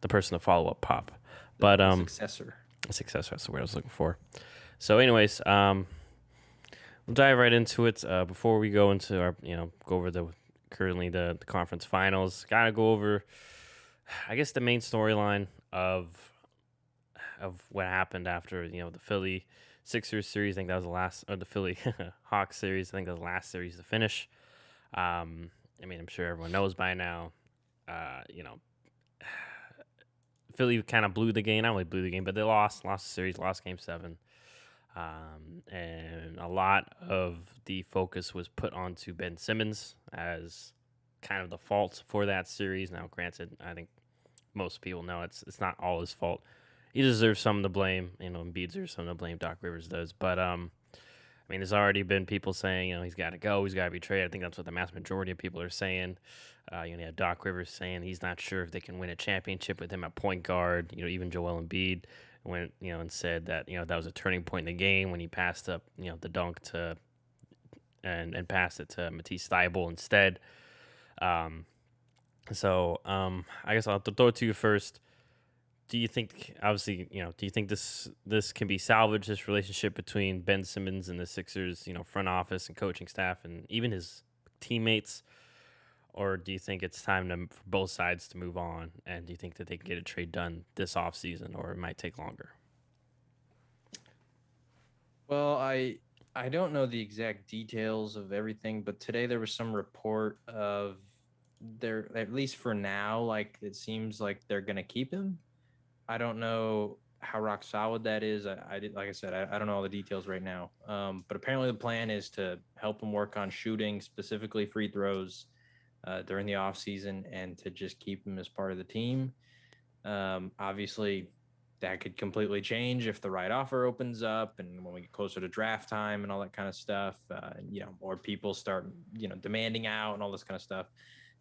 the person to follow up Pop. But Successor. a successor. That's the word I was looking for. So, anyways, we'll dive right into it. Before we go into our, go over the conference finals. Gotta go over, I guess, the main storyline of what happened after the Philly Sixers series. I think that was the last, or the Philly Hawks series. I think that was the last series to finish. I mean, I'm sure everyone knows by now. Uh, you know, Philly kind of blew the game. Not really blew the game, but they lost the series, lost Game 7. And a lot of the focus was put onto Ben Simmons as kind of the fault for that series. Now, granted, I think most people know it's not all his fault. He deserves some of the blame. Embiid deserves some of the blame. Doc Rivers does, but I mean, there's already been people saying, he's got to go, he's got to be traded. I think that's what the mass majority of people are saying. You have Doc Rivers saying he's not sure if they can win a championship with him at point guard. Even Joel Embiid went, and said that, that was a turning point in the game when he passed up, the dunk to and passed it to Matisse Thybulle instead. So I guess I'll throw it to you first. Do you think, obviously, do you think this can be salvaged, this relationship between Ben Simmons and the Sixers, front office and coaching staff and even his teammates? Or do you think it's time for both sides to move on? And do you think that they can get a trade done this offseason, or it might take longer? Well, I don't know the exact details of everything, but today there was some report of they're, at least for now, like it seems like they're gonna keep him. I don't know how rock solid that is. I did, like I said, I don't know all the details right now. But apparently the plan is to help him work on shooting, specifically free throws, during the off season, and to just keep him as part of the team. Obviously, that could completely change if the right offer opens up and when we get closer to draft time and all that kind of stuff. More people start, demanding out and all this kind of stuff.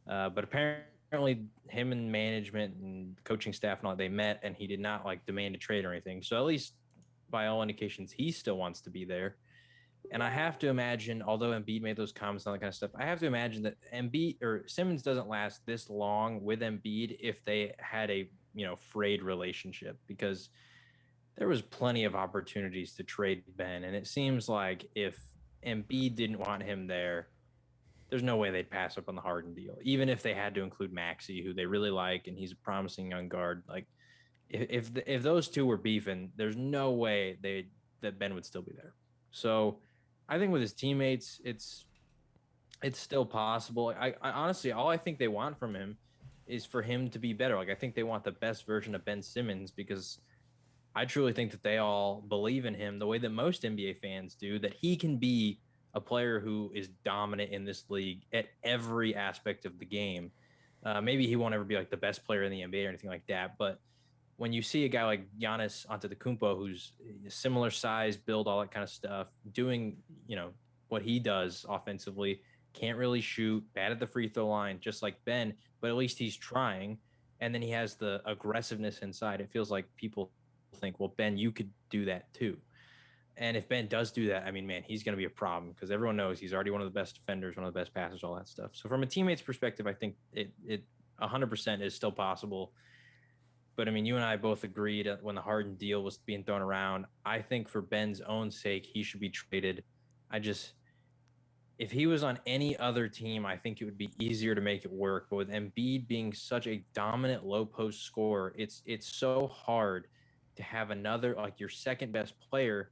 But apparently, him and management and coaching staff and all, they met, and he did not like demand a trade or anything. So at least by all indications, he still wants to be there. And I have to imagine, although Embiid made those comments and all that kind of stuff, I have to imagine that Embiid or Simmons doesn't last this long with Embiid if they had a frayed relationship, because there was plenty of opportunities to trade Ben, and it seems like if Embiid didn't want him there, there's no way they'd pass up on the Harden deal, even if they had to include Maxey, who they really like, and he's a promising young guard. Like if those two were beefing, there's no way that Ben would still be there. So I think with his teammates, it's still possible. I honestly, all I think they want from him is for him to be better. Like I think they want the best version of Ben Simmons, because I truly think that they all believe in him the way that most NBA fans do, that he can be a player who is dominant in this league at every aspect of the game. Maybe he won't ever be like the best player in the NBA or anything like that, but when you see a guy like Giannis Antetokounmpo, who's a similar size, build, all that kind of stuff, doing what he does offensively, can't really shoot, bad at the free throw line, just like Ben, but at least he's trying. And then he has the aggressiveness inside. It feels like people think, well, Ben, you could do that too. And if Ben does do that, I mean, man, he's going to be a problem, because everyone knows he's already one of the best defenders, one of the best passers, all that stuff. So from a teammate's perspective, I think it 100% is still possible. But I mean, you and I both agreed when the Harden deal was being thrown around. I think for Ben's own sake, he should be traded. I just, if he was on any other team, I think it would be easier to make it work. But with Embiid being such a dominant low post scorer, it's so hard to have another, like your second best player,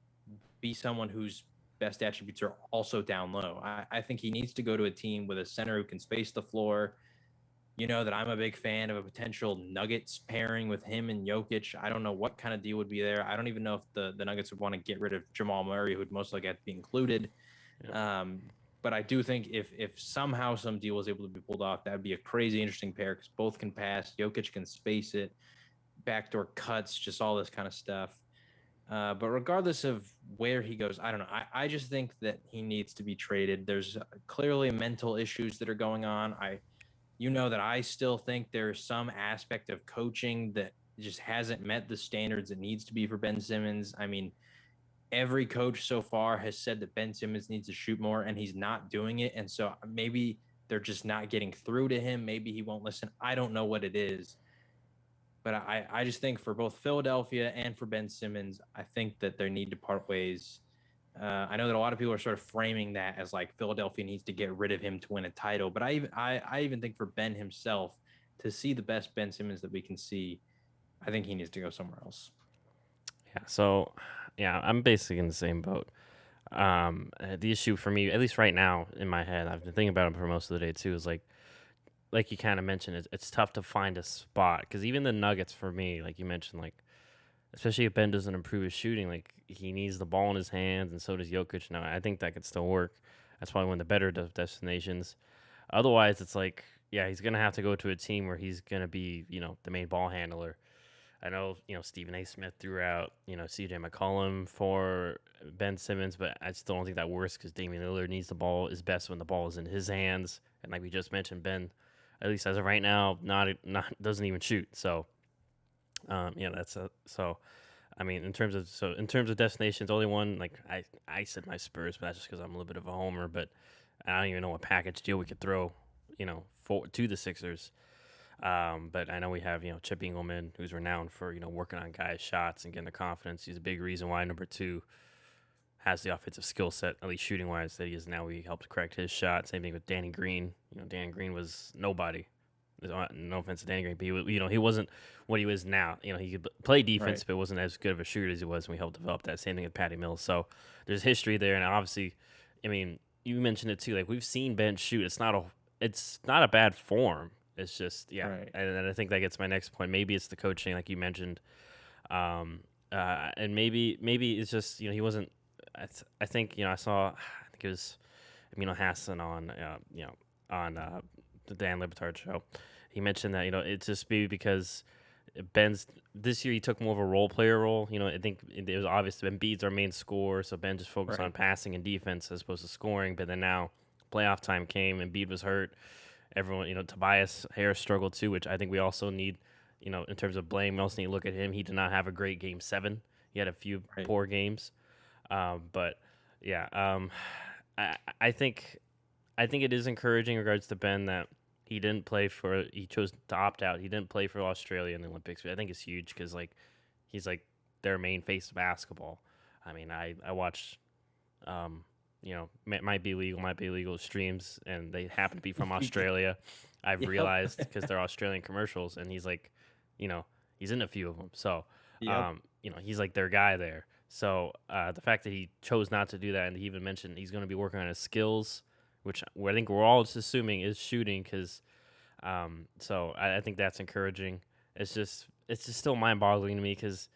be someone whose best attributes are also down low. I think he needs to go to a team with a center who can space the floor. You know that I'm a big fan of a potential Nuggets pairing with him and Jokic. I don't know what kind of deal would be there. I don't even know if the Nuggets would want to get rid of Jamal Murray, who would most likely have to be included. Yeah. But I do think if somehow some deal was able to be pulled off, that would be a crazy interesting pair, because both can pass. Jokic can space it, backdoor cuts, just all this kind of stuff. But regardless of where he goes, I don't know. I just think that he needs to be traded. There's clearly mental issues that are going on. That I still think there's some aspect of coaching that just hasn't met the standards it needs to be for Ben Simmons. I mean, every coach so far has said that Ben Simmons needs to shoot more, and he's not doing it. And so maybe they're just not getting through to him. Maybe he won't listen. I don't know what it is. But I just think for both Philadelphia and for Ben Simmons, I think that they need to part ways. I know that a lot of people are sort of framing that as like Philadelphia needs to get rid of him to win a title, but I even think for Ben himself to see the best Ben Simmons that we can see, I think he needs to go somewhere else. Yeah. So, yeah, I'm basically in the same boat. The issue for me, at least right now in my head, I've been thinking about it for most of the day too, is like you kind of mentioned, it's tough to find a spot because even the Nuggets for me, like you mentioned, like especially if Ben doesn't improve his shooting, like he needs the ball in his hands, and so does Jokic. Now, I think that could still work. That's probably one of the better destinations. Otherwise, it's like, yeah, he's gonna have to go to a team where he's gonna be, the main ball handler. I know, Stephen A. Smith threw out, C.J. McCollum for Ben Simmons, but I still don't think that works because Damian Lillard needs the ball is best when the ball is in his hands, and like we just mentioned, Ben, at least as of right now, not doesn't even shoot. So, yeah, that's so. I mean, in terms of destinations, only one like I said my Spurs, but that's just because I'm a little bit of a homer. But I don't even know what package deal we could throw, for to the Sixers. But I know we have Chip Engelman, who's renowned for working on guys' shots and getting the confidence. He's a big reason why number two has the offensive skill set, at least shooting wise, that he is now. We helped correct his shot. Same thing with Danny Green. Danny Green was nobody. No offense to Danny Green, but he wasn't what he was now. He could play defense, Right. but wasn't as good of a shooter as he was, and we helped develop that. Same thing with Patty Mills. So there's history there, and obviously, I mean, you mentioned it too. Like we've seen Ben shoot. It's not a bad form. It's just yeah, Right. and I think that gets my next point. Maybe it's the coaching, like you mentioned, and maybe it's just he wasn't. I think I saw. I think it was Hassan on the Dan Libitard show. He mentioned that it's just maybe because Ben's this year he took more of a role player role. I think it was obvious that Embiid's our main scorer, so Ben just focused on Right. passing and defense as opposed to scoring. But then now playoff time came, Embiid was hurt. Everyone, Tobias Harris struggled too, which I think we also need. In terms of blame, we also need to look at him. He did not have a great game 7. He had a few Right. poor games, but yeah, I I think I think it is encouraging in regards to Ben that he chose to opt out. He didn't play for Australia in the Olympics, but I think it's huge because he's like their main face of basketball. I mean, I watched might be illegal streams, and they happen to be from Australia. I've Yep. realized because they're Australian commercials, and he's like, you know, he's in a few of them. So, Yep. he's like their guy there. So the fact that he chose not to do that, and he even mentioned he's going to be working on his skills, which I think we're all just assuming is shooting, because so I think that's encouraging. It's just still mind boggling to me because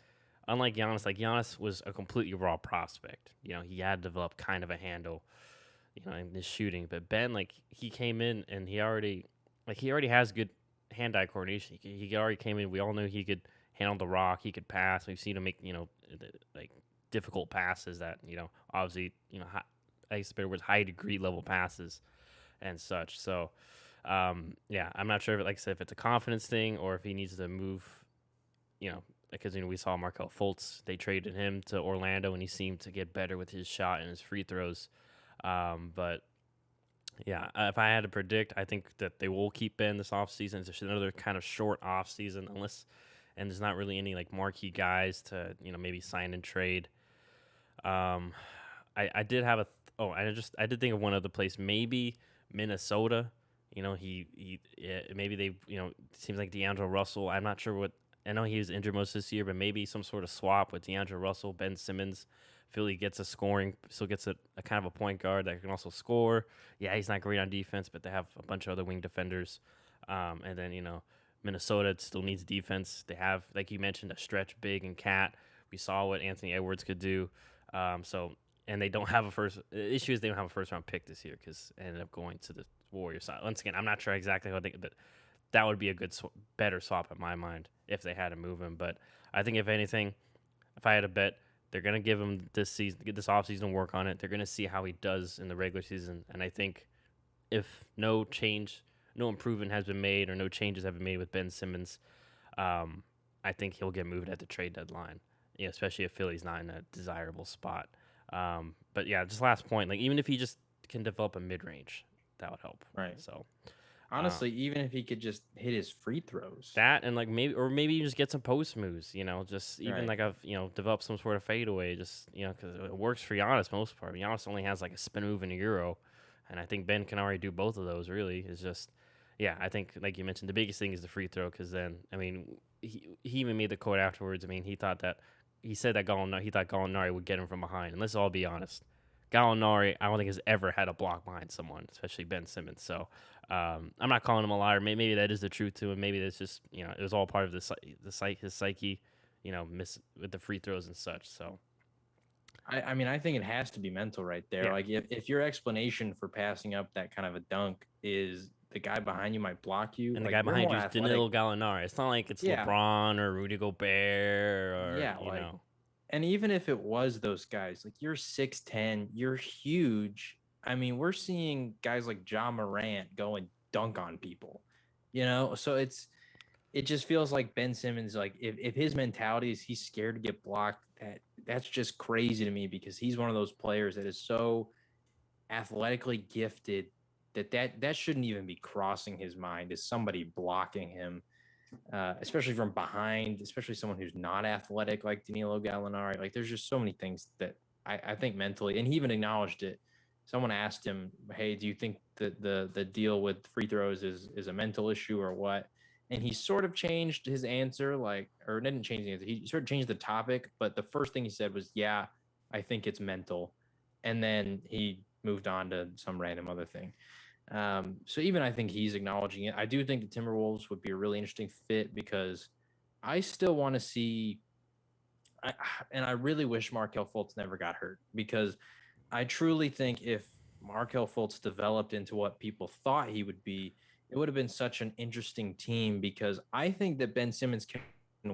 unlike Giannis, like Giannis was a completely raw prospect. He had developed kind of a handle, in his shooting. But Ben, like he came in and he already has good hand-eye coordination. He already came in. We all knew he could handle the rock. He could pass. We've seen him make like difficult passes that obviously I guess the better words, high degree level passes and such. So yeah, I'm not sure if like I said if it's a confidence thing or if he needs to move. Because we saw Markel Fultz. They traded him to Orlando, and he seemed to get better with his shot and his free throws. But yeah, if I had to predict, I think that they will keep Ben this offseason. It's just another kind of short offseason, and there's not really any like marquee guys to maybe sign and trade. Um, I did have I did think of one other place, maybe Minnesota. Maybe they it seems like D'Angelo Russell. I'm not sure what. I know he was injured most this year, but maybe some sort of swap with D'Angelo Russell, Ben Simmons. Philly gets a scoring, still gets a kind of a point guard that can also score. Yeah, he's not great on defense, but they have a bunch of other wing defenders. And then Minnesota still needs defense. They have, like you mentioned, a stretch big and cat. We saw what Anthony Edwards could do. So and they don't have a first. The issue is they don't have a first round pick this year because they ended up going to the Warriors side. Once again, I'm not sure exactly how they, but that would be a better swap in my mind if they had to move him. But I think if anything, if I had to bet, they're gonna give him this season, get this offseason to work on it. They're gonna see how he does in the regular season, and I think if no improvement has been made or no changes have been made with Ben Simmons, I think he'll get moved at the trade deadline. Especially if Philly's not in a desirable spot. But yeah, just last point, like even if he just can develop a mid range, that would help. Right. So Uh, Honestly, even if he could just hit his free throws. that and like maybe you just get some post moves, just even Right. like I've developed some sort of fadeaway, just because it works for Giannis most part. Giannis only has like a spin move and a euro, and I think Ben can already do both of those. Really, it's just yeah. I think like you mentioned, the biggest thing is the free throw because then I mean he even made the quote afterwards. I mean he said that he thought Gallinari would get him from behind, and let's all be honest. Gallinari, I don't think has ever had a block behind someone, especially Ben Simmons. So I'm not calling him a liar. Maybe that is the truth to him. Maybe that's just it was all part of his psyche, miss with the free throws and such. So I mean, I think it has to be mental right there. yeah, Like if your explanation for passing up that kind of a dunk is the guy behind you might block you, and the like guy you're behind more you is athletic. Danilo Gallinari. It's not like it's Yeah. LeBron or Rudy Gobert or Yeah, like and even if it was those guys, like you're 6'10, you're huge. I mean, we're seeing guys like John Morant go and dunk on people, So it just feels like Ben Simmons, like if his mentality is he's scared to get blocked, that's just crazy to me because he's one of those players that is so athletically gifted that shouldn't even be crossing his mind is somebody blocking him, especially from behind, especially someone who's not athletic like Danilo Gallinari. Like there's just so many things that I think mentally, and he even acknowledged it. Someone asked him, "Hey, do you think that the deal with free throws is a mental issue or what?" And he sort of changed his answer, like, or didn't change the answer. He sort of changed the topic, but the first thing he said was, "Yeah, I think it's mental," and then he moved on to some random other thing. So even I think he's acknowledging it. I do think the Timberwolves would be a really interesting fit because I still want to see, I, and I really wish Markel Fultz never got hurt because I truly think if Markel Fultz developed into what people thought he would be, it would have been such an interesting team because I think that Ben Simmons can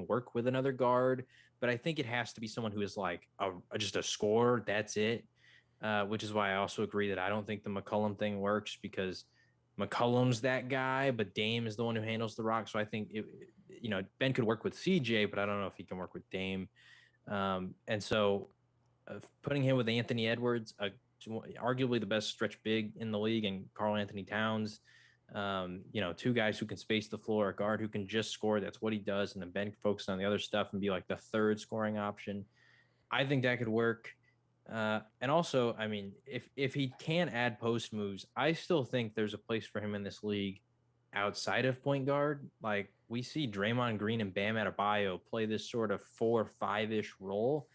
work with another guard, but I think it has to be someone who is like just a scorer. That's it. Which is why I also agree that I don't think the McCollum thing works because McCollum's that guy, but Dame is the one who handles the rock. So I think Ben could work with CJ, but I don't know if he can work with Dame. And so putting him with Anthony Edwards, arguably the best stretch big in the league, and Karl Anthony Towns, two guys who can space the floor, a guard who can just score. That's what he does. And then Ben focus on the other stuff and be like the third scoring option. I think that could work. And also, I mean, if he can add post moves, I still think there's a place for him in this league outside of point guard. Like we see Draymond Green and Bam Adebayo play this sort of 4 or 5 ish role,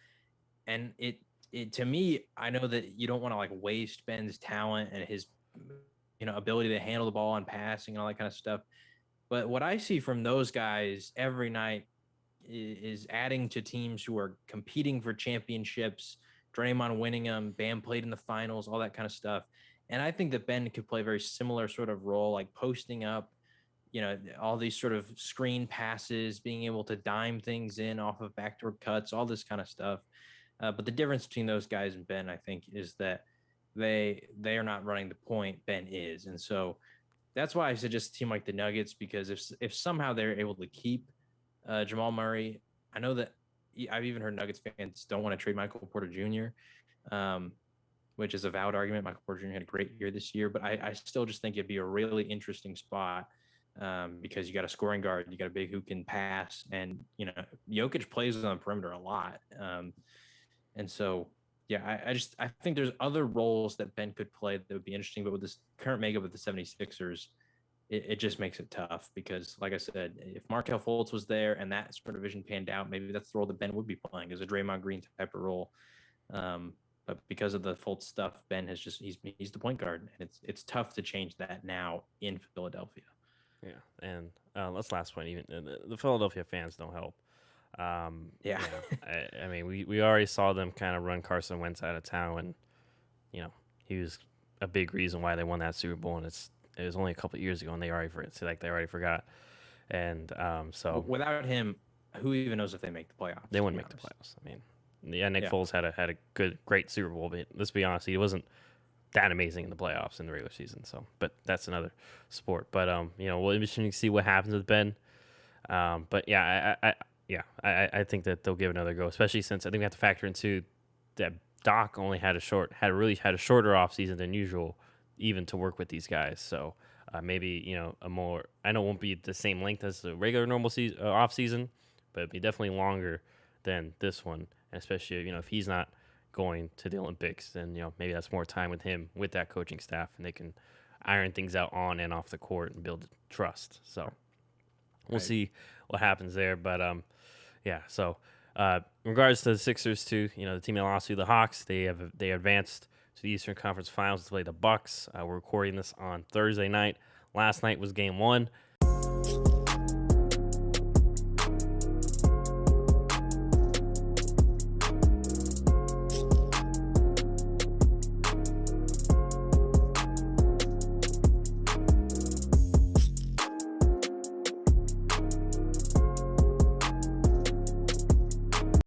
and it to me, I know that you don't want to like waste Ben's talent and his ability to handle the ball and passing and all that kind of stuff. But what I see from those guys every night is adding to teams who are competing for championships. Draymond winning them, Bam played in the finals, all that kind of stuff. And I think that Ben could play a very similar sort of role, like posting up, all these sort of screen passes, being able to dime things in off of backdoor cuts, all this kind of stuff. But the difference between those guys and Ben, I think, is that they are not running the point. Ben is, and so that's why I suggest a team like the Nuggets because if somehow they're able to keep Jamal Murray. I know that I've even heard Nuggets fans don't want to trade Michael Porter Jr., which is a valid argument. Michael Porter Jr. had a great year this year, but I still just think it'd be a really interesting spot because you got a scoring guard, you got a big who can pass, and Jokic plays on the perimeter a lot, and so. Yeah, I think there's other roles that Ben could play that would be interesting, but with this current makeup of the 76ers, it just makes it tough because, like I said, if Markel Fultz was there and that sort of vision panned out, maybe that's the role that Ben would be playing as a Draymond Green type of role. But because of the Fultz stuff, Ben has just he's the point guard, and it's tough to change that now in Philadelphia. yeah, and let's last point. Even the Philadelphia fans don't help. Yeah, I mean, we already saw them kind of run Carson Wentz out of town, and he was a big reason why they won that Super Bowl, and it was only a couple of years ago, and they already forgot, and so without him, who even knows if they make the playoffs? they To wouldn't be make the honest, playoffs. I mean, yeah, Nick yeah, Foles had a great Super Bowl, but let's be honest, he wasn't that amazing in the playoffs in the regular season. So, but that's another sport. But we'll be interesting to see what happens with Ben. But yeah, I think that they'll give it another go, especially since I think we have to factor into that Doc only had a shorter off season than usual, even to work with these guys. So Maybe a more. I know it won't be the same length as the regular normal season off season, but it'd be definitely longer than this one. And especially if he's not going to the Olympics, then maybe that's more time with him with that coaching staff, and they can iron things out on and off the court and build trust. So we'll Right. see what happens there. But yeah. So in regards to the Sixers too, the team that lost to the Hawks, they advanced to the Eastern Conference Finals to play the Bucks. We're recording this on Thursday night. Last night was Game 1.